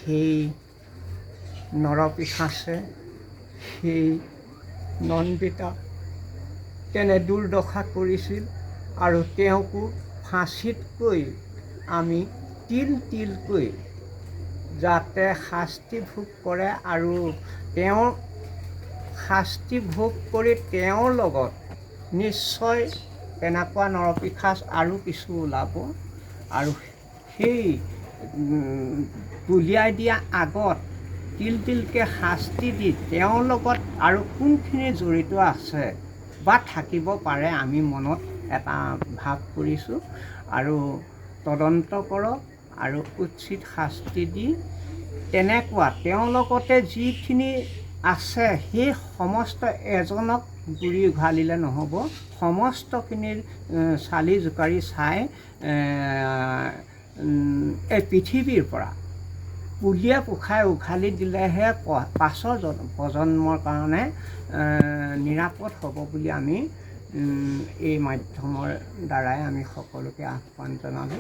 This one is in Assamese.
সেই নৰপিশাচে সেই নন্দিতা তেনে দুৰ্দশা কৰিছিল আৰু তেওঁকো ফাঁচীতকৈ আমি তিল তিলকৈ যাতে শাস্তি ভোগ কৰে আৰু তেওঁ শাস্তি ভোগ কৰি তেওঁৰ লগত নিশ্চয় তেনেকুৱা নৰপিশাচ আৰু কিছু ওলাব আৰু সেই উলিয়াই দিয়া আগত তিল তিলকৈ শাস্তি দি তেওঁৰ লগত আৰু কোনখিনি জড়িত আছে বা থাকিব পাৰে আমি মনত এটা ভাৱ কৰিছোঁ আৰু তদন্ত কৰক আৰু উচিত শাস্তি দি তেনেকুৱা তেওঁৰ লগতে যিখিনি আছে সেই সমস্ত এজনক গুৰি উঘালিলে নহ'ব সমস্তখিনিৰ চালি জোকাৰি চাই এই পৃথিৱীৰ পৰা পুলিয়ে পোখাই উঘালি দিলেহে পাছৰ প্ৰজন্মৰ কাৰণে নিৰাপদ হ'ব বুলি আমি এই মাধ্যমৰ দ্বাৰাই আমি সকলোকে আহ্বান জনালোঁ।